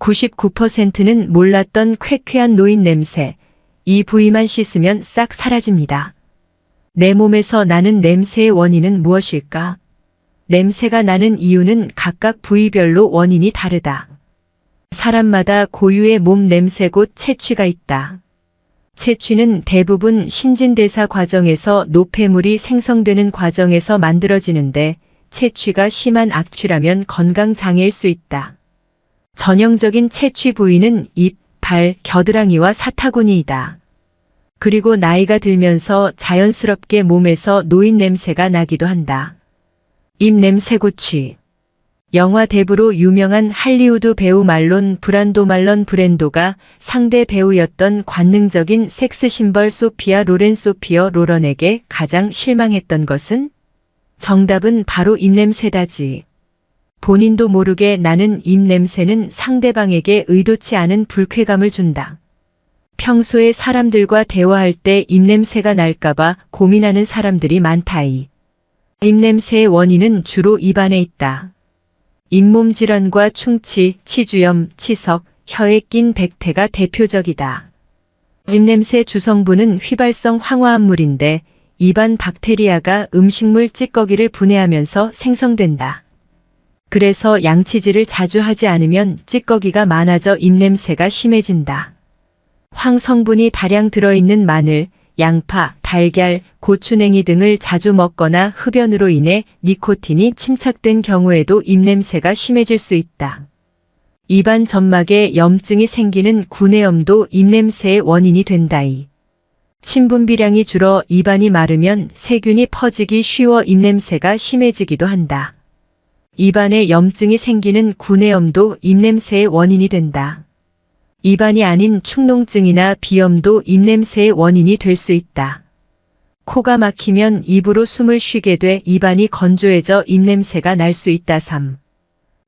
99%는 몰랐던 쾌쾌한 노인 냄새. 이 부위만 씻으면 싹 사라집니다. 내 몸에서 나는 냄새의 원인은 무엇일까? 냄새가 나는 이유는 각각 부위별로 원인이 다르다. 사람마다 고유의 몸 냄새 곧 체취가 있다. 체취는 대부분 신진대사 과정에서 노폐물이 생성되는 과정에서 만들어지는데 체취가 심한 악취라면 건강장애일 수 있다. 전형적인 체취 부위는 입, 발, 겨드랑이와 사타구니이다. 그리고 나이가 들면서 자연스럽게 몸에서 노인 냄새가 나기도 한다. 입 냄새 고취. 영화 데브로 유명한 할리우드 배우 말론 브란도가 상대 배우였던 관능적인 섹스 심벌 소피아 로렌 소피어 로런에게 가장 실망했던 것은? 정답은 바로 입냄새다지. 본인도 모르게 나는 입냄새는 상대방에게 의도치 않은 불쾌감을 준다. 평소에 사람들과 대화할 때 입냄새가 날까봐 고민하는 사람들이 많다이. 입냄새의 원인은 주로 입안에 있다. 잇몸 질환과 충치, 치주염, 치석, 혀에 낀 백태가 대표적이다. 입냄새 주성분은 휘발성 황화합물인데 입안 박테리아가 음식물 찌꺼기를 분해하면서 생성된다. 그래서 양치질을 자주 하지 않으면 찌꺼기가 많아져 입냄새가 심해진다. 황 성분이 다량 들어있는 마늘, 양파, 달걀, 고추냉이 등을 자주 먹거나 흡연으로 인해 니코틴이 침착된 경우에도 입냄새가 심해질 수 있다. 입안 점막에 염증이 생기는 구내염도 입냄새의 원인이 된다이. 침분비량이 줄어 입안이 마르면 세균이 퍼지기 쉬워 입냄새가 심해지기도 한다. 입안에 염증이 생기는 구내염도 입냄새의 원인이 된다. 입안이 아닌 축농증이나 비염도 입냄새의 원인이 될 수 있다. 코가 막히면 입으로 숨을 쉬게 돼 입안이 건조해져 입냄새가 날 수 있다. 3.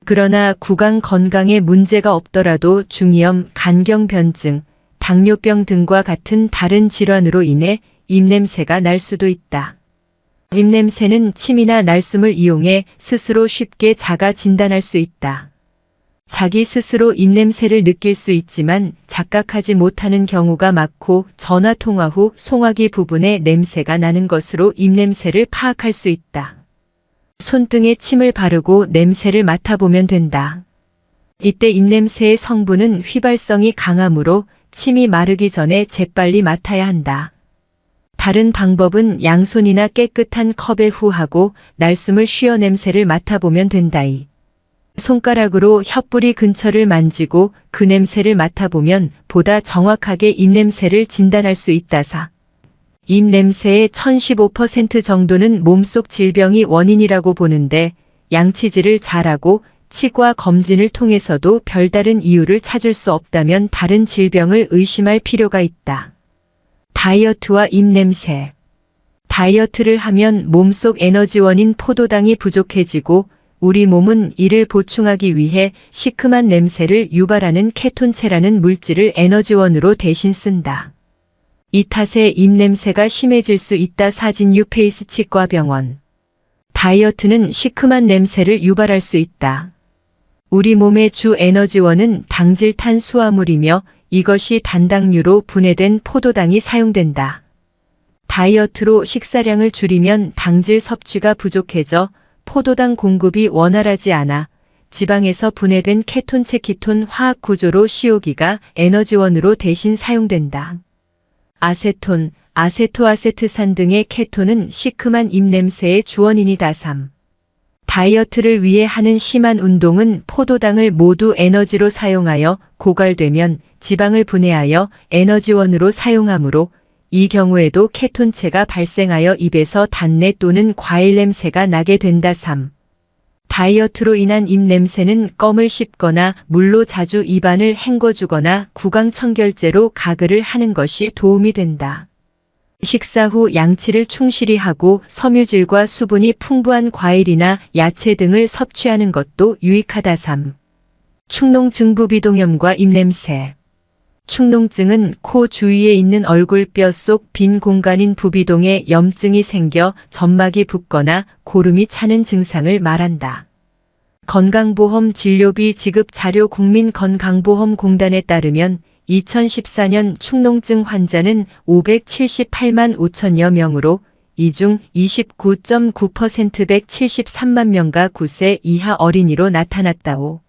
그러나 구강 건강에 문제가 없더라도 중이염, 간경변증, 당뇨병 등과 같은 다른 질환으로 인해 입냄새가 날 수도 있다. 입냄새는 침이나 날숨을 이용해 스스로 쉽게 자가 진단할 수 있다. 자기 스스로 입냄새를 느낄 수 있지만 자각하지 못하는 경우가 많고 전화통화 후 송화기 부분에 냄새가 나는 것으로 입냄새를 파악할 수 있다. 손등에 침을 바르고 냄새를 맡아보면 된다. 이때 입냄새의 성분은 휘발성이 강하므로 침이 마르기 전에 재빨리 맡아야 한다. 다른 방법은 양손이나 깨끗한 컵에 후하고 날숨을 쉬어 냄새를 맡아보면 된다이. 손가락으로 혀뿌리 근처를 만지고 그 냄새를 맡아보면 보다 정확하게 입냄새를 진단할 수 있다. 4. 입냄새의 1015% 정도는 몸속 질병이 원인이라고 보는데 양치질을 잘하고 치과 검진을 통해서도 별다른 이유를 찾을 수 없다면 다른 질병을 의심할 필요가 있다. 다이어트와 입냄새. 다이어트를 하면 몸속 에너지원인 포도당이 부족해지고 우리 몸은 이를 보충하기 위해 시큼한 냄새를 유발하는 케톤체라는 물질을 에너지원으로 대신 쓴다. 이 탓에 입냄새가 심해질 수 있다. 사진유 페이스 치과병원. 다이어트는 시큼한 냄새를 유발할 수 있다. 우리 몸의 주 에너지원은 당질 탄수화물이며 이것이 단당류로 분해된 포도당이 사용된다. 다이어트로 식사량을 줄이면 당질 섭취가 부족해져 포도당 공급이 원활하지 않아 지방에서 분해된 케톤체 키톤 화학 구조로 시오기가 에너지원으로 대신 사용된다. 아세톤, 아세토아세트산 등의 케톤은 시큼한 입냄새의 주원인이다. 3. 다이어트를 위해 하는 심한 운동은 포도당을 모두 에너지로 사용하여 고갈되면 지방을 분해하여 에너지원으로 사용하므로 이 경우에도 케톤체가 발생하여 입에서 단내 또는 과일 냄새가 나게 된다. 3. 다이어트로 인한 입냄새는 껌을 씹거나 물로 자주 입안을 헹궈주거나 구강청결제로 가글을 하는 것이 도움이 된다. 식사 후 양치를 충실히 하고 섬유질과 수분이 풍부한 과일이나 야채 등을 섭취하는 것도 유익하다. 3. 축농증 부비동염과 입냄새. 축농증은 코 주위에 있는 얼굴뼈 속 빈 공간인 부비동에 염증이 생겨 점막이 붓거나 고름이 차는 증상을 말한다. 건강보험 진료비 지급 자료 국민건강보험공단에 따르면 2014년 축농증 환자는 578만 5천여 명으로 이 중 29.9% 173만 명가 9세 이하 어린이로 나타났다오.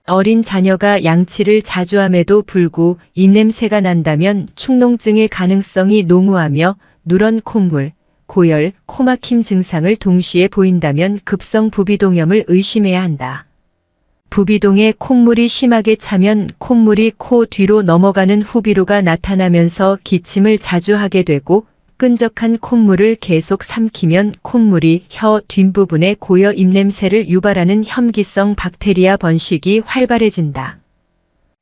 어린 자녀가 양치를 자주 함에도 불구 입냄새가 난다면 축농증일 가능성이 농후하며 누런 콧물, 고열, 코막힘 증상을 동시에 보인다면 급성 부비동염을 의심해야 한다. 부비동에 콧물이 심하게 차면 콧물이 코 뒤로 넘어가는 후비로가 나타나면서 기침을 자주 하게 되고 끈적한 콧물을 계속 삼키면 콧물이 혀 뒷부분에 고여 입냄새를 유발하는 혐기성 박테리아 번식이 활발해진다.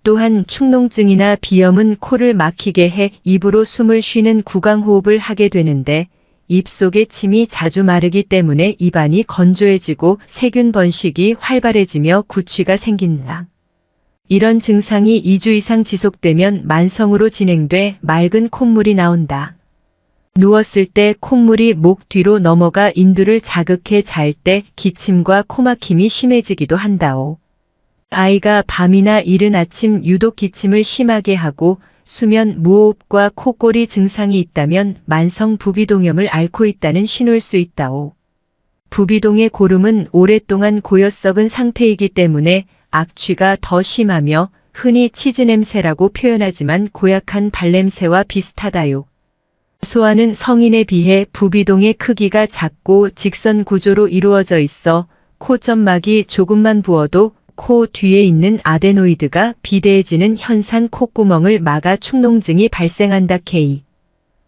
또한 축농증이나 비염은 코를 막히게 해 입으로 숨을 쉬는 구강호흡을 하게 되는데 입속의 침이 자주 마르기 때문에 입안이 건조해지고 세균 번식이 활발해지며 구취가 생긴다. 이런 증상이 2주 이상 지속되면 만성으로 진행돼 맑은 콧물이 나온다. 누웠을 때 콧물이 목 뒤로 넘어가 인두를 자극해 잘 때 기침과 코막힘이 심해지기도 한다오. 아이가 밤이나 이른 아침 유독 기침을 심하게 하고 수면 무호흡과 코골이 증상이 있다면 만성 부비동염을 앓고 있다는 신호일 수 있다오. 부비동의 고름은 오랫동안 고여 썩은 상태이기 때문에 악취가 더 심하며 흔히 치즈 냄새라고 표현하지만 고약한 발냄새와 비슷하다요. 소아는 성인에 비해 부비동의 크기가 작고 직선 구조로 이루어져 있어 코점막이 조금만 부어도 코 뒤에 있는 아데노이드가 비대해지는 현산 콧구멍을 막아 축농증이 발생한다. K.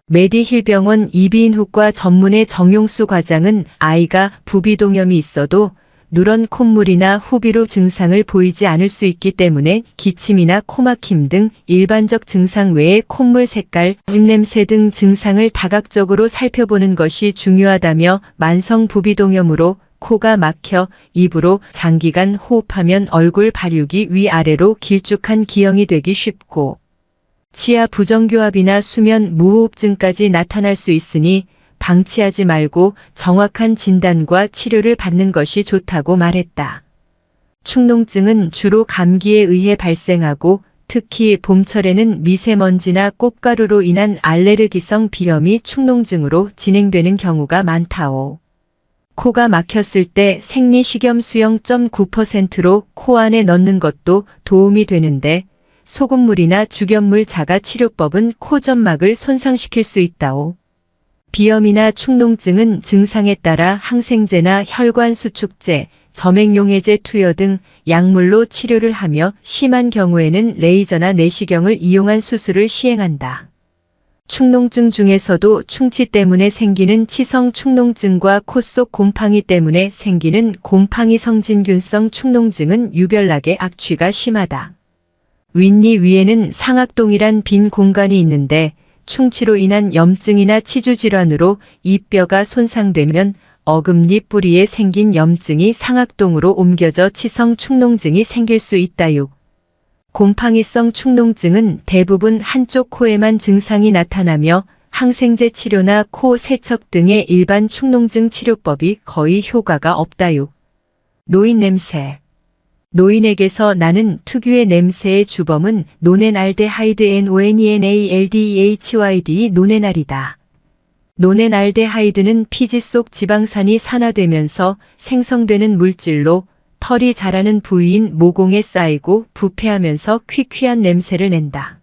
메디힐병원 이비인후과 전문의 정용수 과장은 아이가 부비동염이 있어도 누런 콧물이나 후비로 증상을 보이지 않을 수 있기 때문에 기침이나 코막힘 등 일반적 증상 외에 콧물 색깔, 입냄새 등 증상을 다각적으로 살펴보는 것이 중요하다며 만성 부비동염으로 코가 막혀 입으로 장기간 호흡하면 얼굴 발육이 위아래로 길쭉한 기형이 되기 쉽고 치아 부정교합이나 수면 무호흡증까지 나타날 수 있으니 방치하지 말고 정확한 진단과 치료를 받는 것이 좋다고 말했다. 축농증은 주로 감기에 의해 발생하고 특히 봄철에는 미세먼지나 꽃가루로 인한 알레르기성 비염이 축농증으로 진행되는 경우가 많다오. 코가 막혔을 때 생리식염 수용 0.9%로 코 안에 넣는 것도 도움이 되는데 소금물이나 죽연물 자가 치료법은 코점막을 손상시킬 수 있다오. 비염이나 축농증은 증상에 따라 항생제나 혈관 수축제, 점액용해제 투여 등 약물로 치료를 하며 심한 경우에는 레이저나 내시경을 이용한 수술을 시행한다. 축농증 중에서도 충치 때문에 생기는 치성 축농증과 코 속 곰팡이 때문에 생기는 곰팡이 성진균성 축농증은 유별나게 악취가 심하다. 윗니 위에는 상악동이란 빈 공간이 있는데 충치로 인한 염증이나 치주 질환으로 이 뼈가 손상되면 어금니 뿌리에 생긴 염증이 상악동으로 옮겨져 치성 축농증이 생길 수 있다요. 곰팡이성 축농증은 대부분 한쪽 코에만 증상이 나타나며 항생제 치료나 코 세척 등의 일반 축농증 치료법이 거의 효과가 없다요. 노인 냄새. 노인에게서 나는 특유의 냄새의 주범은 노넨알데하이드 NONENALDEHYD 노넨알이다. 노넨알데하이드는 피지 속 지방산이 산화되면서 생성되는 물질로 털이 자라는 부위인 모공에 쌓이고 부패하면서 퀴퀴한 냄새를 낸다.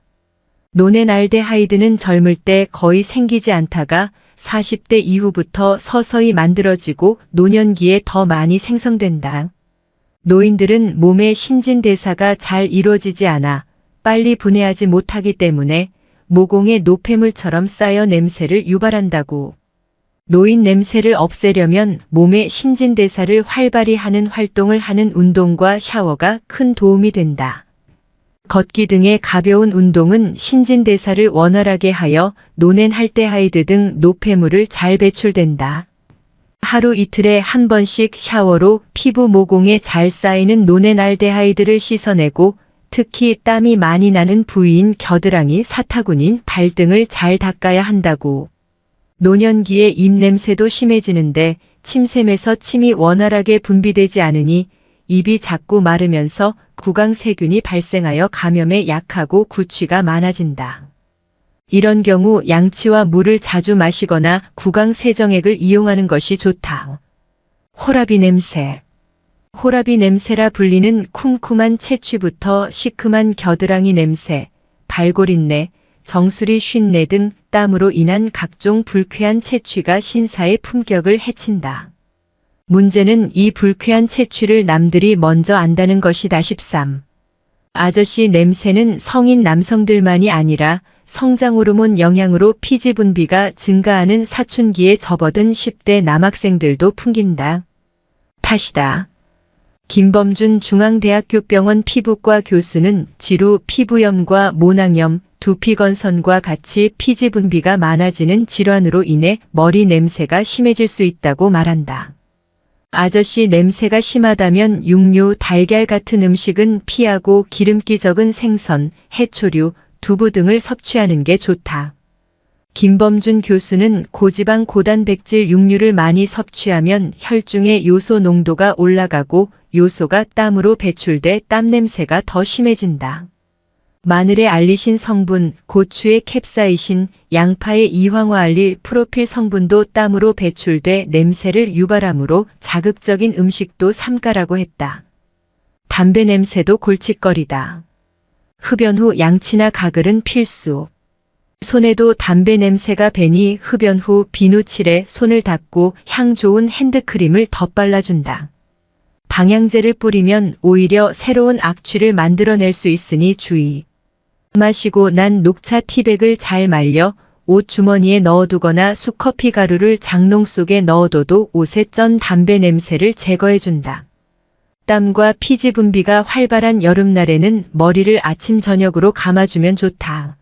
노넨알데하이드는 젊을 때 거의 생기지 않다가 40대 이후부터 서서히 만들어지고 노년기에 더 많이 생성된다. 노인들은 몸의 신진대사가 잘 이루어지지 않아 빨리 분해하지 못하기 때문에 모공에 노폐물처럼 쌓여 냄새를 유발한다고. 노인 냄새를 없애려면 몸의 신진대사를 활발히 하는 활동을 하는 운동과 샤워가 큰 도움이 된다. 걷기 등의 가벼운 운동은 신진대사를 원활하게 하여 노넨알데하이드 등 노폐물을 잘 배출된다. 하루 이틀에 한 번씩 샤워로 피부 모공에 잘 쌓이는 노넨알데하이드를 씻어내고 특히 땀이 많이 나는 부위인 겨드랑이, 사타구니, 발 등을 잘 닦아야 한다고. 노년기에 입냄새도 심해지는데 침샘에서 침이 원활하게 분비되지 않으니 입이 자꾸 마르면서 구강세균이 발생하여 감염에 약하고 구취가 많아진다. 이런 경우 양치와 물을 자주 마시거나 구강세정액을 이용하는 것이 좋다. 호라비 냄새. 호라비 냄새라 불리는 쿰쿰한 채취부터 시큼한 겨드랑이 냄새, 발골인내, 정수리 쉰내 등 땀으로 인한 각종 불쾌한 채취가 신사의 품격을 해친다. 문제는 이 불쾌한 채취를 남들이 먼저 안다는 것이다. 13. 아저씨 냄새는 성인 남성들만이 아니라 성장 호르몬 영향으로 피지 분비가 증가하는 사춘기에 접어든 10대 남학생들도 풍긴다. 탓이다. 김범준 중앙대학교 병원 피부과 교수는 지루 피부염과 모낭염, 두피건선과 같이 피지 분비가 많아지는 질환으로 인해 머리 냄새가 심해질 수 있다고 말한다. 아저씨 냄새가 심하다면 육류, 달걀 같은 음식은 피하고 기름기 적은 생선, 해초류, 두부 등을 섭취하는 게 좋다. 김범준 교수는 고지방 고단백질 육류를 많이 섭취하면 혈중의 요소 농도가 올라가고 요소가 땀으로 배출돼 땀 냄새가 더 심해진다. 마늘의 알리신 성분, 고추의 캡사이신, 양파의 이황화알릴 프로필 성분도 땀으로 배출돼 냄새를 유발하므로 자극적인 음식도 삼가라고 했다. 담배 냄새도 골칫거리다. 흡연 후 양치나 가글은 필수. 손에도 담배 냄새가 배니 흡연 후 비누칠에 손을 닦고 향 좋은 핸드크림을 덧발라준다. 방향제를 뿌리면 오히려 새로운 악취를 만들어낼 수 있으니 주의. 마시고 난 녹차 티백을 잘 말려 옷 주머니에 넣어두거나 수커피 가루를 장롱 속에 넣어둬도 옷에 쩐 담배 냄새를 제거해준다. 땀과 피지 분비가 활발한 여름날에는 머리를 아침 저녁으로 감아주면 좋다.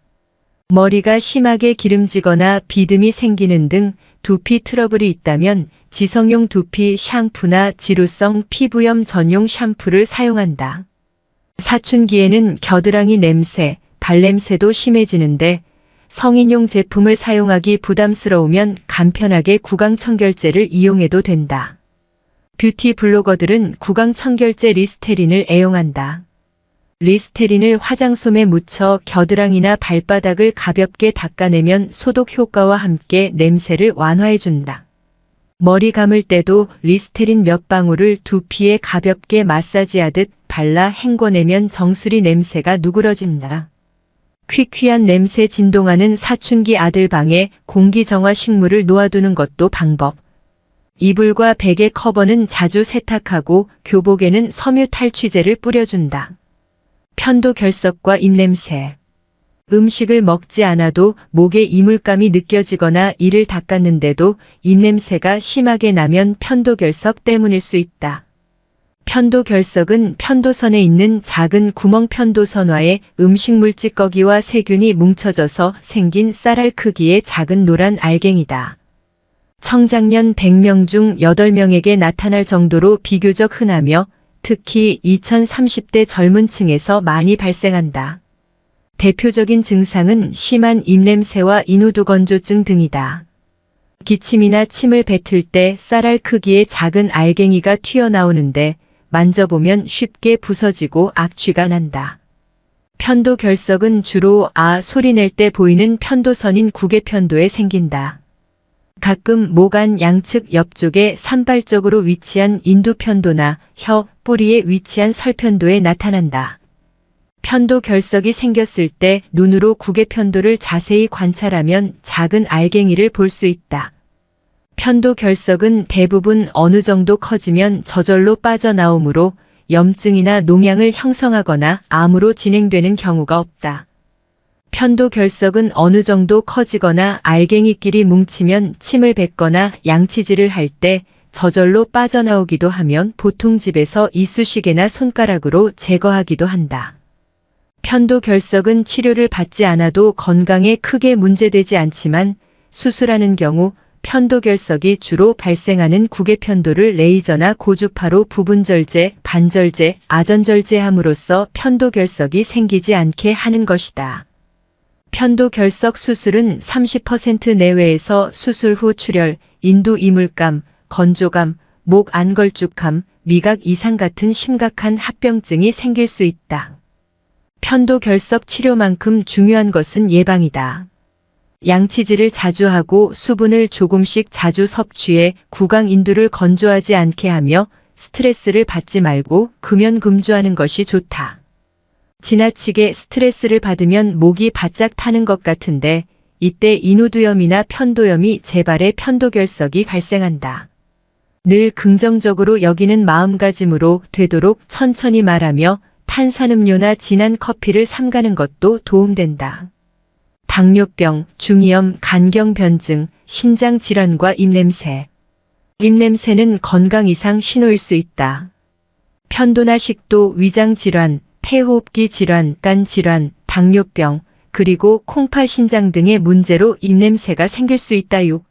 머리가 심하게 기름지거나 비듬이 생기는 등 두피 트러블이 있다면 지성용 두피 샴푸나 지루성 피부염 전용 샴푸를 사용한다. 사춘기에는 겨드랑이 냄새, 발냄새도 심해지는데 성인용 제품을 사용하기 부담스러우면 간편하게 구강청결제를 이용해도 된다. 뷰티 블로거들은 구강청결제 리스테린을 애용한다. 리스테린을 화장솜에 묻혀 겨드랑이나 발바닥을 가볍게 닦아내면 소독 효과와 함께 냄새를 완화해준다. 머리 감을 때도 리스테린 몇 방울을 두피에 가볍게 마사지하듯 발라 헹궈내면 정수리 냄새가 누그러진다. 퀴퀴한 냄새 진동하는 사춘기 아들 방에 공기정화 식물을 놓아두는 것도 방법. 이불과 베개 커버는 자주 세탁하고 교복에는 섬유 탈취제를 뿌려준다. 편도결석과 입냄새. 음식을 먹지 않아도 목에 이물감이 느껴지거나 이를 닦았는데도 입냄새가 심하게 나면 편도결석 때문일 수 있다. 편도결석은 편도선에 있는 작은 구멍 편도선화에 음식물 찌꺼기와 세균이 뭉쳐져서 생긴 쌀알 크기의 작은 노란 알갱이다. 청장년 100명 중 8명에게 나타날 정도로 비교적 흔하며 특히 2030대 젊은 층에서 많이 발생한다. 대표적인 증상은 심한 입냄새와 인후두건조증 등이다. 기침이나 침을 뱉을 때 쌀알 크기의 작은 알갱이가 튀어나오는데 만져보면 쉽게 부서지고 악취가 난다. 편도결석은 주로 소리 낼 때 보이는 편도선인 구개편도에 생긴다. 가끔 목 안 양측 옆쪽에 산발적으로 위치한 인두편도나 혀, 뿌리에 위치한 설편도에 나타난다. 편도결석이 생겼을 때 눈으로 구개편도를 자세히 관찰하면 작은 알갱이를 볼 수 있다. 편도결석은 대부분 어느 정도 커지면 저절로 빠져나오므로 염증이나 농양을 형성하거나 암으로 진행되는 경우가 없다. 편도결석은 어느 정도 커지거나 알갱이끼리 뭉치면 침을 뱉거나 양치질을 할 때 저절로 빠져나오기도 하면 보통 집에서 이쑤시개나 손가락으로 제거하기도 한다. 편도결석은 치료를 받지 않아도 건강에 크게 문제되지 않지만 수술하는 경우 편도결석이 주로 발생하는 구개편도를 레이저나 고주파로 부분절제, 반절제, 아전절제함으로써 편도결석이 생기지 않게 하는 것이다. 편도결석 수술은 30% 내외에서 수술 후 출혈, 인두 이물감, 건조감, 목 안걸쭉함, 미각 이상 같은 심각한 합병증이 생길 수 있다. 편도 결석 치료만큼 중요한 것은 예방이다. 양치질을 자주 하고 수분을 조금씩 자주 섭취해 구강 인두를 건조하지 않게 하며 스트레스를 받지 말고 금연금주하는 것이 좋다. 지나치게 스트레스를 받으면 목이 바짝 타는 것 같은데 이때 인후두염이나 편도염이 재발해 편도결석이 발생한다. 늘 긍정적으로 여기는 마음가짐으로 되도록 천천히 말하며 탄산음료나 진한 커피를 삼가는 것도 도움된다. 당뇨병, 중이염, 간경변증, 신장질환과 입냄새. 입냄새는 건강 이상 신호일 수 있다. 편도나 식도, 위장질환, 폐호흡기 질환, 간질환, 당뇨병, 그리고 콩팥신장 등의 문제로 입냄새가 생길 수 있다요.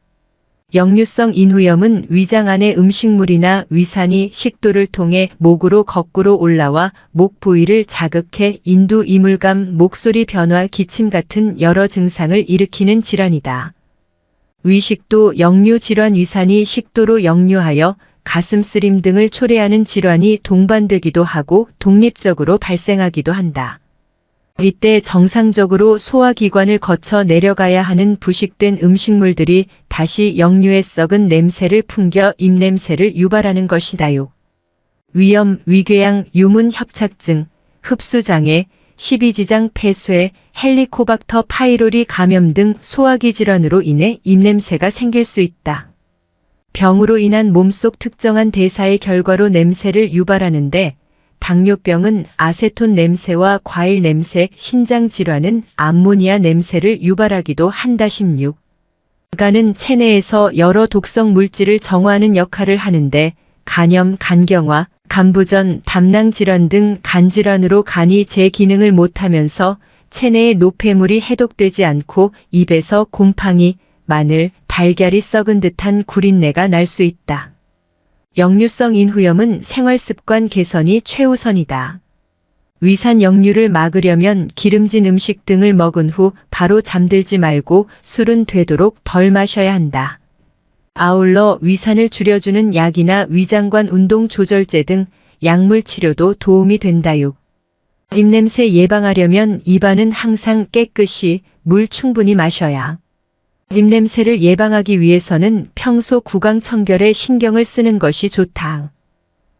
역류성 인후염은 위장 안의 음식물이나 위산이 식도를 통해 목으로 거꾸로 올라와 목 부위를 자극해 인두 이물감, 목소리 변화, 기침 같은 여러 증상을 일으키는 질환이다. 위식도 역류 질환 위산이 식도로 역류하여 가슴 쓰림 등을 초래하는 질환이 동반되기도 하고 독립적으로 발생하기도 한다. 이때 정상적으로 소화기관을 거쳐 내려가야 하는 부식된 음식물들이 다시 역류해 썩은 냄새를 풍겨 입냄새를 유발하는 것이다요. 위염, 위궤양, 유문 협착증, 흡수장애, 십이지장 폐쇄, 헬리코박터 파이로리 감염 등 소화기 질환으로 인해 입냄새가 생길 수 있다. 병으로 인한 몸속 특정한 대사의 결과로 냄새를 유발하는데 당뇨병은 아세톤 냄새와 과일 냄새, 신장질환은 암모니아 냄새를 유발하기도 한다. 16. 간은 체내에서 여러 독성 물질을 정화하는 역할을 하는데 간염, 간경화, 간부전, 담낭질환 등 간질환으로 간이 제 기능을 못하면서 체내의 노폐물이 해독되지 않고 입에서 곰팡이, 마늘, 달걀이 썩은 듯한 구린내가 날 수 있다. 역류성 인후염은 생활습관 개선이 최우선이다. 위산 역류를 막으려면 기름진 음식 등을 먹은 후 바로 잠들지 말고 술은 되도록 덜 마셔야 한다. 아울러 위산을 줄여주는 약이나 위장관 운동 조절제 등 약물 치료도 도움이 된다요. 입냄새 예방하려면 입안은 항상 깨끗이 물 충분히 마셔야. 입냄새를 예방하기 위해서는 평소 구강 청결에 신경을 쓰는 것이 좋다.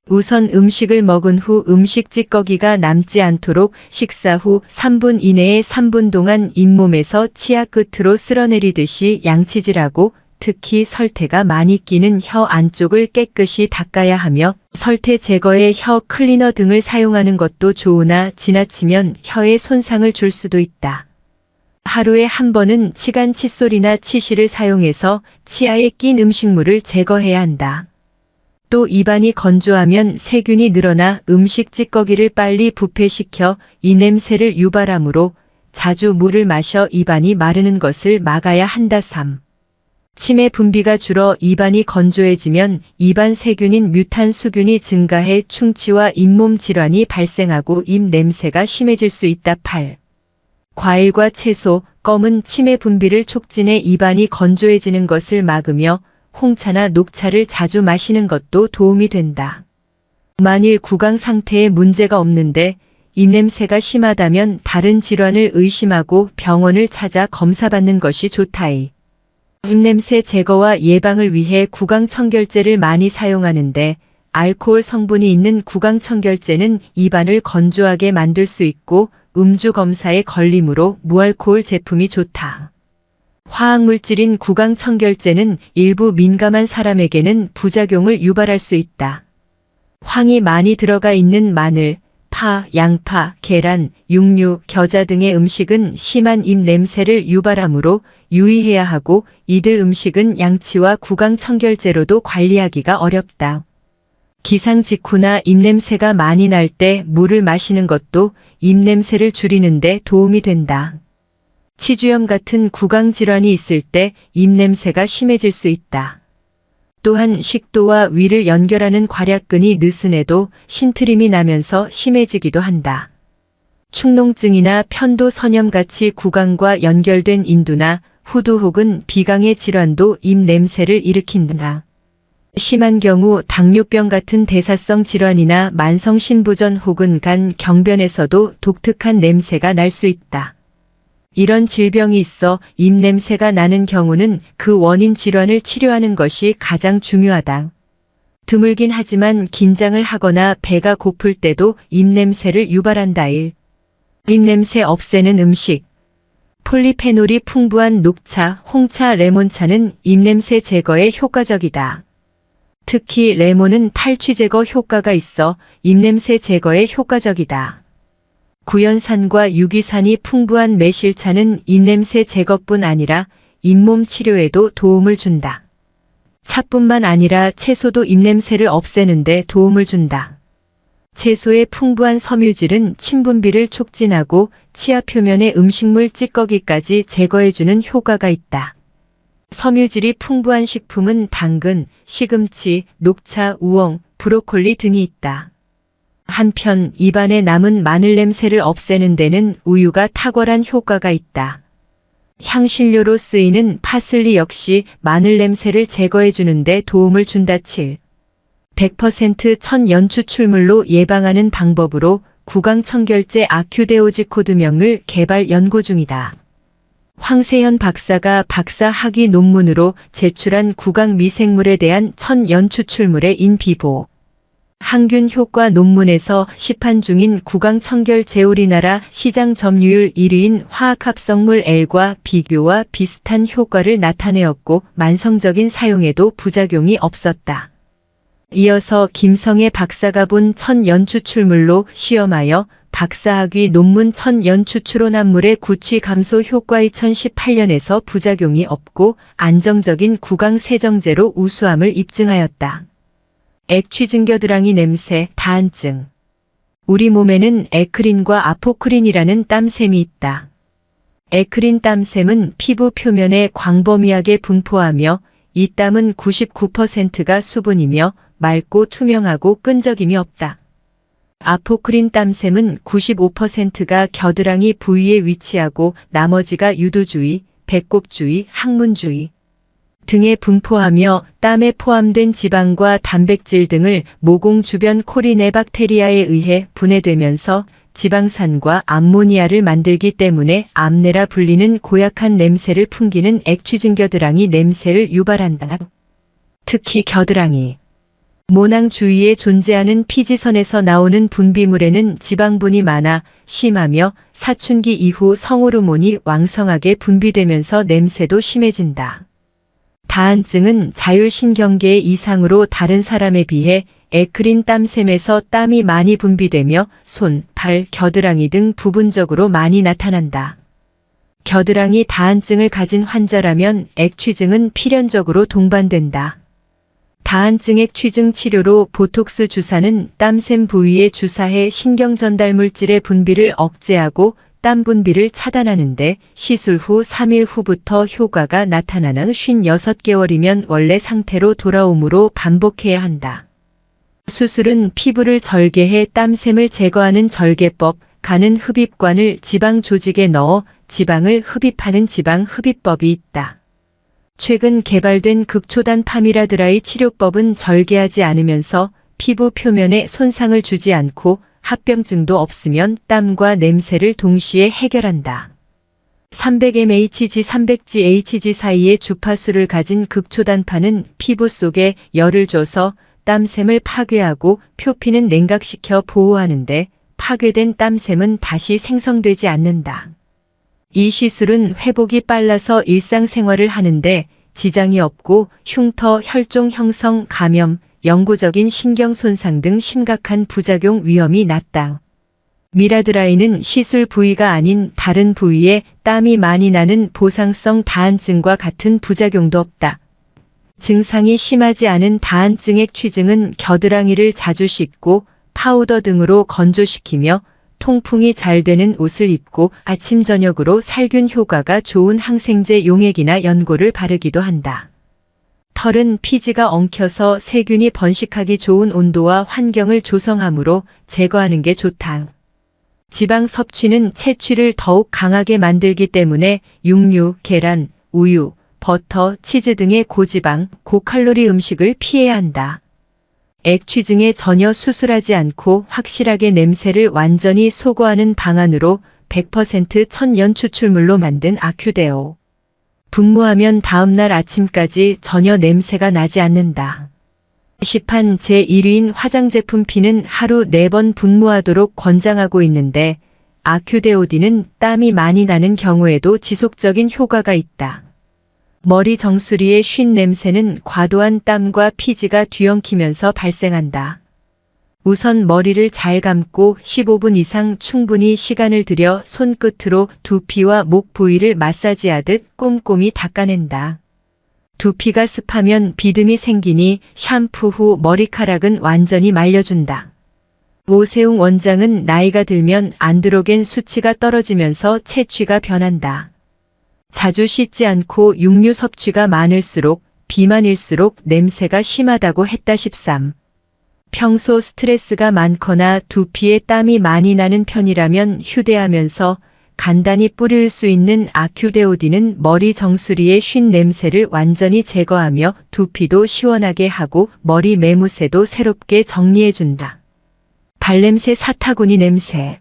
우선 음식을 먹은 후 음식 찌꺼기가 남지 않도록 식사 후 3분 이내에 3분 동안 잇몸에서 치아 끝으로 쓸어내리듯이 양치질하고 특히 설태가 많이 끼는 혀 안쪽을 깨끗이 닦아야 하며 설태 제거에 혀 클리너 등을 사용하는 것도 좋으나 지나치면 혀에 손상을 줄 수도 있다. 하루에 한 번은 치간 칫솔이나 치실을 사용해서 치아에 낀 음식물을 제거해야 한다. 또 입안이 건조하면 세균이 늘어나 음식 찌꺼기를 빨리 부패시켜 이 냄새를 유발하므로 자주 물을 마셔 입안이 마르는 것을 막아야 한다. 3. 치매 분비가 줄어 입안이 건조해지면 입안 세균인 뮤탄수균이 증가해 충치와 잇몸 질환이 발생하고 입 냄새가 심해질 수 있다. 8. 과일과 채소, 껌은 치매 분비를 촉진해 입안이 건조해지는 것을 막으며 홍차나 녹차를 자주 마시는 것도 도움이 된다. 만일 구강 상태에 문제가 없는데 입냄새가 심하다면 다른 질환을 의심하고 병원을 찾아 검사받는 것이 좋다이. 입냄새 제거와 예방을 위해 구강청결제를 많이 사용하는데 알코올 성분이 있는 구강청결제는 입안을 건조하게 만들 수 있고 음주 검사에 걸림으로 무알코올 제품이 좋다. 화학물질인 구강청결제는 일부 민감한 사람에게는 부작용을 유발할 수 있다. 황이 많이 들어가 있는 마늘, 파, 양파, 계란, 육류, 겨자 등의 음식은 심한 입 냄새를 유발하므로 유의해야 하고 이들 음식은 양치와 구강청결제로도 관리하기가 어렵다. 기상 직후나 입냄새가 많이 날 때 물을 마시는 것도 입냄새를 줄이는 데 도움이 된다. 치주염 같은 구강 질환이 있을 때 입냄새가 심해질 수 있다. 또한 식도와 위를 연결하는 괄약근이 느슨해도 신트림이 나면서 심해지기도 한다. 축농증이나 편도 선염같이 구강과 연결된 인두나 후두 혹은 비강의 질환도 입 냄새를 일으킨다. 심한 경우 당뇨병 같은 대사성 질환이나 만성 신부전 혹은 간 경변에서도 독특한 냄새가 날 수 있다. 이런 질병이 있어 입냄새가 나는 경우는 그 원인 질환을 치료하는 것이 가장 중요하다. 드물긴 하지만 긴장을 하거나 배가 고플 때도 입냄새를 유발한다. 1. 입냄새 없애는 음식. 폴리페놀이 풍부한 녹차, 홍차, 레몬차는 입냄새 제거에 효과적이다. 특히 레몬은 탈취 제거 효과가 있어 입냄새 제거에 효과적이다. 구연산과 유기산이 풍부한 매실차는 입냄새 제거뿐 아니라 잇몸 치료에도 도움을 준다. 차뿐만 아니라 채소도 입냄새를 없애는 데 도움을 준다. 채소의 풍부한 섬유질은 침분비를 촉진하고 치아 표면의 음식물 찌꺼기까지 제거해주는 효과가 있다. 섬유질이 풍부한 식품은 당근, 시금치, 녹차, 우엉, 브로콜리 등이 있다. 한편 입안에 남은 마늘 냄새를 없애는 데는 우유가 탁월한 효과가 있다. 향신료로 쓰이는 파슬리 역시 마늘 냄새를 제거해주는 데 도움을 준다. 7. 100% 천연 추출물로 예방하는 방법으로 구강청결제 아큐데오지코드명을 개발 연구 중이다. 황세현 박사가 박사 학위 논문으로 제출한 구강 미생물에 대한 천연 추출물의 인비보 항균 효과 논문에서 시판 중인 구강 청결 제우리나라 시장 점유율 1위인 화학합성물 L과 비교와 비슷한 효과를 나타내었고 만성적인 사용에도 부작용이 없었다. 이어서 김성애 박사가 본 천연 추출물로 시험하여 박사학위 논문 천연 추출혼합물의 구취 감소 효과 2018년에서 부작용이 없고 안정적인 구강 세정제로 우수함을 입증하였다. 액취증겨드랑이 냄새, 다한증. 우리 몸에는 에크린과 아포크린이라는 땀샘이 있다. 에크린 땀샘은 피부 표면에 광범위하게 분포하며 이 땀은 99%가 수분이며 맑고 투명하고 끈적임이 없다. 아포크린 땀샘은 95%가 겨드랑이 부위에 위치하고 나머지가 유두주위, 배꼽주위, 항문주위 등에 분포하며 땀에 포함된 지방과 단백질 등을 모공 주변 코리네 박테리아에 의해 분해되면서 지방산과 암모니아를 만들기 때문에 암내라 불리는 고약한 냄새를 풍기는 액취증겨드랑이 냄새를 유발한다. 특히 겨드랑이, 모낭 주위에 존재하는 피지선에서 나오는 분비물에는 지방분이 많아 심하며 사춘기 이후 성호르몬이 왕성하게 분비되면서 냄새도 심해진다. 다한증은 자율신경계의 이상으로 다른 사람에 비해 에크린 땀샘에서 땀이 많이 분비되며 손, 발, 겨드랑이 등 부분적으로 많이 나타난다. 겨드랑이 다한증을 가진 환자라면 액취증은 필연적으로 동반된다. 다한증 액취증 치료로 보톡스 주사는 땀샘 부위에 주사해 신경전달 물질의 분비를 억제하고 땀 분비를 차단하는데 시술 후 3일 후부터 효과가 나타나는 56개월이면 원래 상태로 돌아오므로 반복해야 한다. 수술은 피부를 절개해 땀샘을 제거하는 절개법, 가는 흡입관을 지방 조직에 넣어 지방을 흡입하는 지방 흡입법이 있다. 최근 개발된 극초단 파미라 드라이 치료법은 절개하지 않으면서 피부 표면에 손상을 주지 않고 합병증도 없으면 땀과 냄새를 동시에 해결한다. 300mHg, 300gHg 사이의 주파수를 가진 극초단파는 피부 속에 열을 줘서 땀샘을 파괴하고 표피는 냉각시켜 보호하는데 파괴된 땀샘은 다시 생성되지 않는다. 이 시술은 회복이 빨라서 일상생활을 하는데 지장이 없고 흉터, 혈종 형성, 감염, 영구적인 신경 손상 등 심각한 부작용 위험이 낮다. 미라드라이는 시술 부위가 아닌 다른 부위에 땀이 많이 나는 보상성 다한증과 같은 부작용도 없다. 증상이 심하지 않은 다한증 액취증은 겨드랑이를 자주 씻고 파우더 등으로 건조시키며 통풍이 잘 되는 옷을 입고 아침 저녁으로 살균 효과가 좋은 항생제 용액이나 연고를 바르기도 한다. 털은 피지가 엉켜서 세균이 번식하기 좋은 온도와 환경을 조성하므로 제거하는 게 좋다. 지방 섭취는 채취를 더욱 강하게 만들기 때문에 육류, 계란, 우유, 버터, 치즈 등의 고지방, 고칼로리 음식을 피해야 한다. 액취증에 전혀 수술하지 않고 확실하게 냄새를 완전히 소거하는 방안으로 100% 천연 추출물로 만든 아큐데오. 분무하면 다음날 아침까지 전혀 냄새가 나지 않는다. 시판 제1위인 화장제품 P는 하루 4번 분무하도록 권장하고 있는데 아큐데오디는 땀이 많이 나는 경우에도 지속적인 효과가 있다. 머리 정수리의 쉰 냄새는 과도한 땀과 피지가 뒤엉키면서 발생한다. 우선 머리를 잘 감고 15분 이상 충분히 시간을 들여 손끝으로 두피와 목 부위를 마사지하듯 꼼꼼히 닦아낸다. 두피가 습하면 비듬이 생기니 샴푸 후 머리카락은 완전히 말려준다. 오세웅 원장은 나이가 들면 안드로겐 수치가 떨어지면서 체취가 변한다. 자주 씻지 않고 육류 섭취가 많을수록 비만일수록 냄새가 심하다고 했다. 13. 평소 스트레스가 많거나 두피에 땀이 많이 나는 편이라면 휴대하면서 간단히 뿌릴 수 있는 아큐데오디는 머리 정수리의 쉰 냄새를 완전히 제거하며 두피도 시원하게 하고 머리 매무새도 새롭게 정리해준다. 발냄새 사타구니 냄새.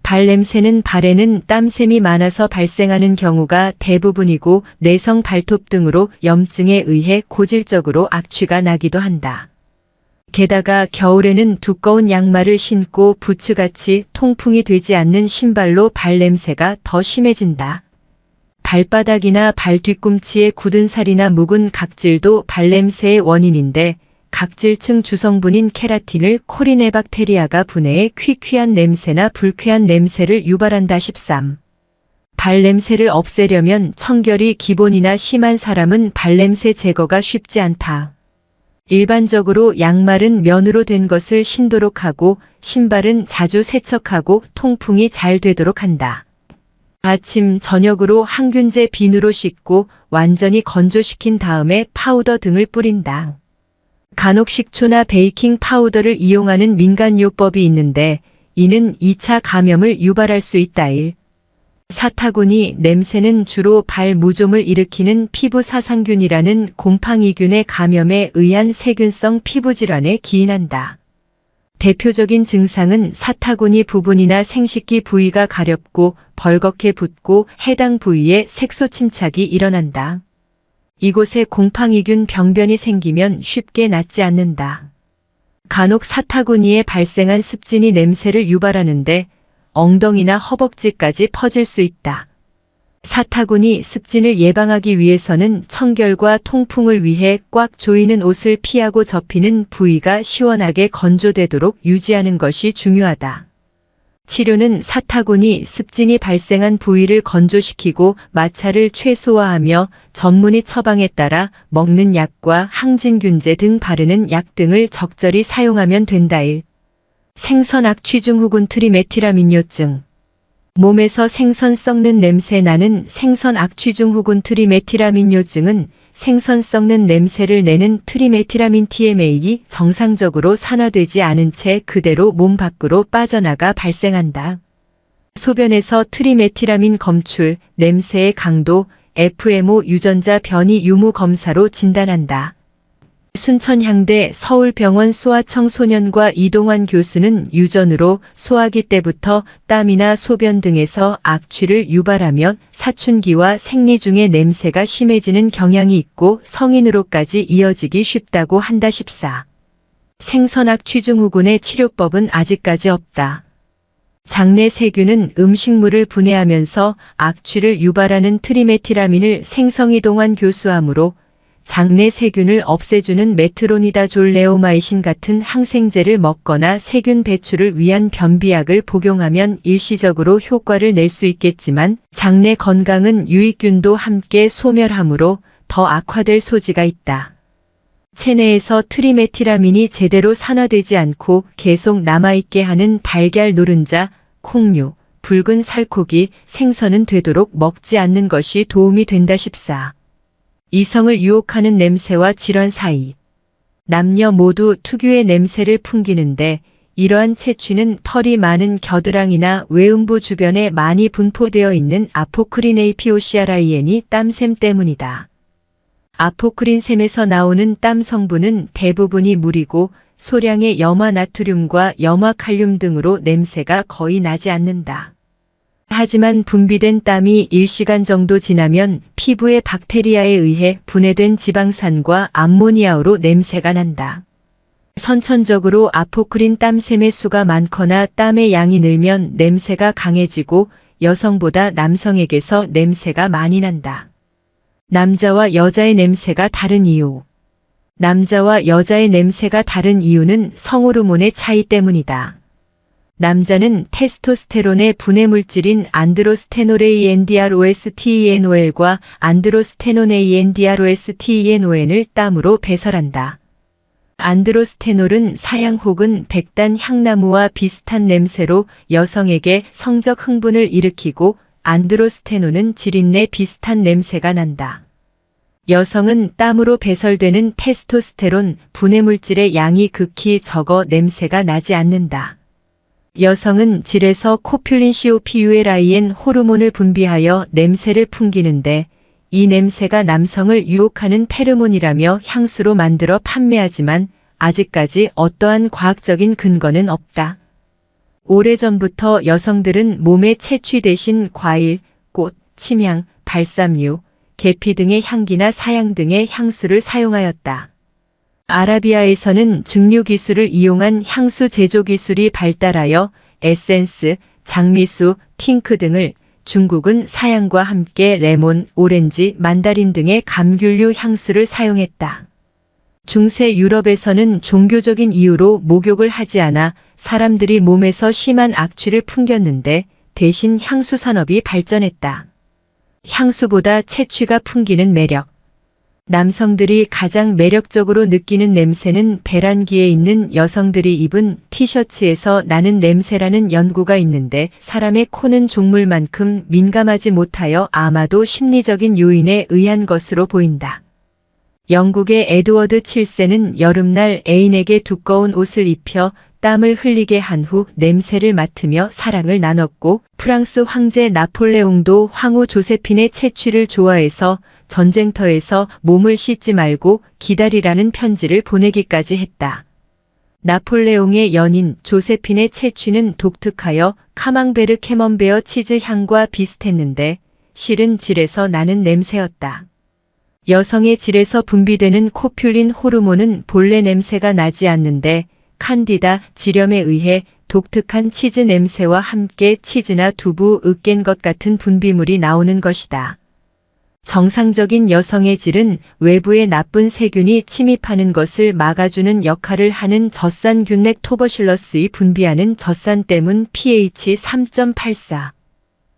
발냄새는 발에는 땀샘이 많아서 발생하는 경우가 대부분이고 내성 발톱 등으로 염증에 의해 고질적으로 악취가 나기도 한다. 게다가 겨울에는 두꺼운 양말을 신고 부츠같이 통풍이 되지 않는 신발로 발냄새가 더 심해진다. 발바닥이나 발 뒤꿈치에 굳은 살이나 묵은 각질도 발냄새의 원인인데 각질층 주성분인 케라틴을 코리네박테리아가 분해해 퀴퀴한 냄새나 불쾌한 냄새를 유발한다. 13. 발냄새를 없애려면 청결이 기본이나 심한 사람은 발냄새 제거가 쉽지 않다. 일반적으로 양말은 면으로 된 것을 신도록 하고 신발은 자주 세척하고 통풍이 잘 되도록 한다. 아침, 저녁으로 항균제 비누로 씻고 완전히 건조시킨 다음에 파우더 등을 뿌린다. 간혹 식초나 베이킹 파우더를 이용하는 민간요법이 있는데 이는 2차 감염을 유발할 수 있다. 1. 사타구니 냄새는 주로 발 무좀을 일으키는 피부 사상균이라는 곰팡이균의 감염에 의한 세균성 피부질환에 기인한다. 대표적인 증상은 사타구니 부분이나 생식기 부위가 가렵고 벌겋게 붓고 해당 부위에 색소 침착이 일어난다. 이곳에 곰팡이균 병변이 생기면 쉽게 낫지 않는다. 간혹 사타구니에 발생한 습진이 냄새를 유발하는데 엉덩이나 허벅지까지 퍼질 수 있다. 사타구니 습진을 예방하기 위해서는 청결과 통풍을 위해 꽉 조이는 옷을 피하고 접히는 부위가 시원하게 건조되도록 유지하는 것이 중요하다. 치료는 사타구니 습진이 발생한 부위를 건조시키고 마찰을 최소화하며 전문의 처방에 따라 먹는 약과 항진균제 등 바르는 약 등을 적절히 사용하면 된다. 1. 생선 악취중 후군 트리메티라민뇨증. 몸에서 생선 썩는 냄새 나는 생선 악취중 후군 트리메티라민뇨증은 생선 썩는 냄새를 내는 트리메티라민 TMA가 정상적으로 산화되지 않은 채 그대로 몸 밖으로 빠져나가 발생한다. 소변에서 트리메티라민 검출, 냄새의 강도, FMO 유전자 변이 유무 검사로 진단한다. 순천향대 서울병원 소아청소년과 이동환 교수는 유전으로 소아기 때부터 땀이나 소변 등에서 악취를 유발하면 사춘기와 생리 중에 냄새가 심해지는 경향이 있고 성인으로까지 이어지기 쉽다고 한다. 14. 생선악취중 후군의 치료법은 아직까지 없다. 장내 세균은 음식물을 분해하면서 악취를 유발하는 트리메티라민을 생성이동환 교수하므로 장내 세균을 없애주는 메트로니다졸 레오마이신 같은 항생제를 먹거나 세균 배출을 위한 변비약을 복용하면 일시적으로 효과를 낼 수 있겠지만 장내 건강은 유익균도 함께 소멸하므로 더 악화될 소지가 있다. 체내에서 트리메티라민이 제대로 산화되지 않고 계속 남아있게 하는 달걀 노른자, 콩류, 붉은 살코기, 생선은 되도록 먹지 않는 것이 도움이 된다. 14. 이성을 유혹하는 냄새와 질환 사이. 남녀 모두 특유의 냄새를 풍기는데 이러한 채취는 털이 많은 겨드랑이나 외음부 주변에 많이 분포되어 있는 아포크리네이피오시아라이엔이 땀샘 때문이다. 아포크린샘에서 나오는 땀 성분은 대부분이 물이고 소량의 염화나트륨과 염화칼륨 등으로 냄새가 거의 나지 않는다. 하지만 분비된 땀이 1시간 정도 지나면 피부의 박테리아에 의해 분해된 지방산과 암모니아로 냄새가 난다. 선천적으로 아포크린 땀샘의 수가 많거나 땀의 양이 늘면 냄새가 강해지고 여성보다 남성에게서 냄새가 많이 난다. 남자와 여자의 냄새가 다른 이유. 남자와 여자의 냄새가 다른 이유는 성호르몬의 차이 때문이다. 남자는 테스토스테론의 분해 물질인 안드로스테놀의 ENDROSTENOL과 안드로스테논의 ENDROSTENON을 땀으로 배설한다. 안드로스테놀은 사양 혹은 백단 향나무와 비슷한 냄새로 여성에게 성적 흥분을 일으키고 안드로스테논은 지린내 비슷한 냄새가 난다. 여성은 땀으로 배설되는 테스토스테론 분해물질의 양이 극히 적어 냄새가 나지 않는다. 여성은 질에서 코퓰린 COPULIN 호르몬을 분비하여 냄새를 풍기는데 이 냄새가 남성을 유혹하는 페르몬이라며 향수로 만들어 판매하지만 아직까지 어떠한 과학적인 근거는 없다. 오래전부터 여성들은 몸에 채취 대신 과일, 꽃, 침향, 발삼류, 계피 등의 향기나 사양 등의 향수를 사용하였다. 아라비아에서는 증류 기술을 이용한 향수 제조 기술이 발달하여 에센스, 장미수, 팅크 등을, 중국은 사양과 함께 레몬, 오렌지, 만다린 등의 감귤류 향수를 사용했다. 중세 유럽에서는 종교적인 이유로 목욕을 하지 않아 사람들이 몸에서 심한 악취를 풍겼는데 대신 향수 산업이 발전했다. 향수보다 채취가 풍기는 매력. 남성들이 가장 매력적으로 느끼는 냄새는 배란기에 있는 여성들이 입은 티셔츠에서 나는 냄새라는 연구가 있는데 사람의 코는 종물만큼 민감하지 못하여 아마도 심리적인 요인에 의한 것으로 보인다. 영국의 에드워드 7세는 여름날 애인에게 두꺼운 옷을 입혀 땀을 흘리게 한 후 냄새를 맡으며 사랑을 나눴고 프랑스 황제 나폴레옹도 황후 조세핀의 채취를 좋아해서 전쟁터에서 몸을 씻지 말고 기다리라는 편지를 보내기까지 했다. 나폴레옹의 연인 조세핀의 채취는 독특하여 카망베르 캐먼베어 치즈 향과 비슷했는데 실은 질에서 나는 냄새였다. 여성의 질에서 분비되는 코퓰린 호르몬은 본래 냄새가 나지 않는데 칸디다 지렴에 의해 독특한 치즈 냄새와 함께 치즈나 두부, 으깬 것 같은 분비물이 나오는 것이다. 정상적인 여성의 질은 외부에 나쁜 세균이 침입하는 것을 막아주는 역할을 하는 젖산균 렉토버실러스의 분비하는 젖산때문 pH 3.84.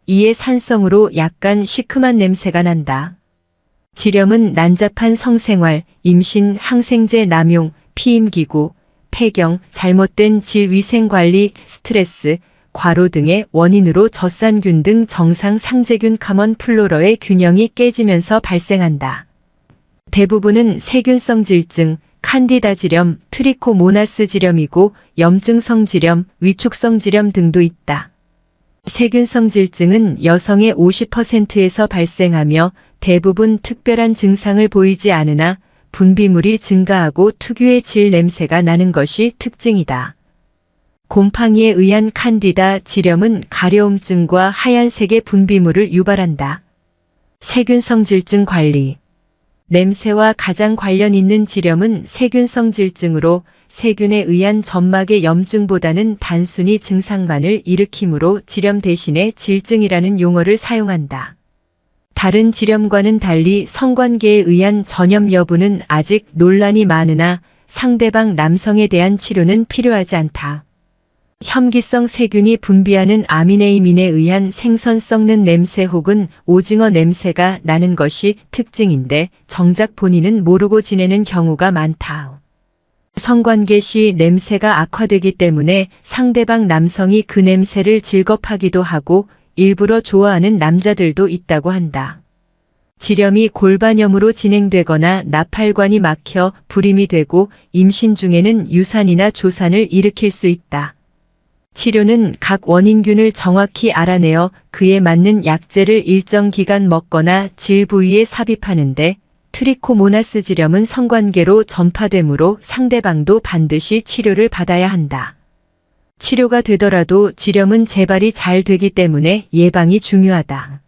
이의 산성으로 약간 시큼한 냄새가 난다. 지렴은 난잡한 성생활, 임신, 항생제 남용, 피임기구, 폐경, 잘못된 질위생관리, 스트레스, 과로 등의 원인으로 젖산균 등 정상 상재균 카먼 플로러의 균형이 깨지면서 발생한다. 대부분은 세균성 질증, 칸디다 지렴, 트리코모나스 지렴이고 염증성 지렴, 위축성 지렴 등도 있다. 세균성 질증은 여성의 50%에서 발생하며 대부분 특별한 증상을 보이지 않으나 분비물이 증가하고 특유의 질 냄새가 나는 것이 특징이다. 곰팡이에 의한 칸디다 지렴은 가려움증과 하얀색의 분비물을 유발한다. 세균성 질증 관리. 냄새와 가장 관련 있는 지렴은 세균성 질증으로 세균에 의한 점막의 염증보다는 단순히 증상만을 일으키므로 지렴 대신에 질증이라는 용어를 사용한다. 다른 지렴과는 달리 성관계에 의한 전염 여부는 아직 논란이 많으나 상대방 남성에 대한 치료는 필요하지 않다. 혐기성 세균이 분비하는 아미네이민에 의한 생선 썩는 냄새 혹은 오징어 냄새가 나는 것이 특징인데 정작 본인은 모르고 지내는 경우가 많다. 성관계 시 냄새가 악화되기 때문에 상대방 남성이 그 냄새를 즐겁하기도 하고 일부러 좋아하는 남자들도 있다고 한다. 지렴이 골반염으로 진행되거나 나팔관이 막혀 불임이 되고 임신 중에는 유산이나 조산을 일으킬 수 있다. 치료는 각 원인균을 정확히 알아내어 그에 맞는 약제를 일정 기간 먹거나 질 부위에 삽입하는데 트리코모나스 지렴은 성관계로 전파되므로 상대방도 반드시 치료를 받아야 한다. 치료가 되더라도 지렴은 재발이 잘 되기 때문에 예방이 중요하다.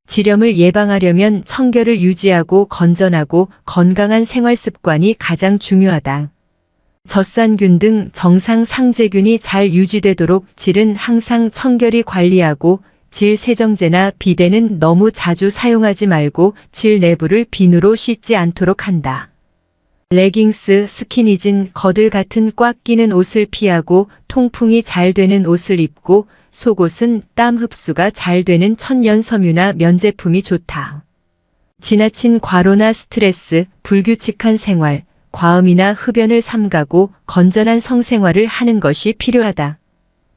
지렴을 예방하려면 청결을 유지하고 건전하고 건강한 생활 습관이 가장 중요하다. 젖산균 등 정상 상재균이 잘 유지되도록 질은 항상 청결히 관리하고 질 세정제나 비데는 너무 자주 사용하지 말고 질 내부를 비누로 씻지 않도록 한다. 레깅스, 스키니진, 거들 같은 꽉 끼는 옷을 피하고 통풍이 잘 되는 옷을 입고 속옷은 땀 흡수가 잘 되는 천연 섬유나 면 제품이 좋다. 지나친 과로나 스트레스, 불규칙한 생활, 과음이나 흡연을 삼가고 건전한 성생활을 하는 것이 필요하다.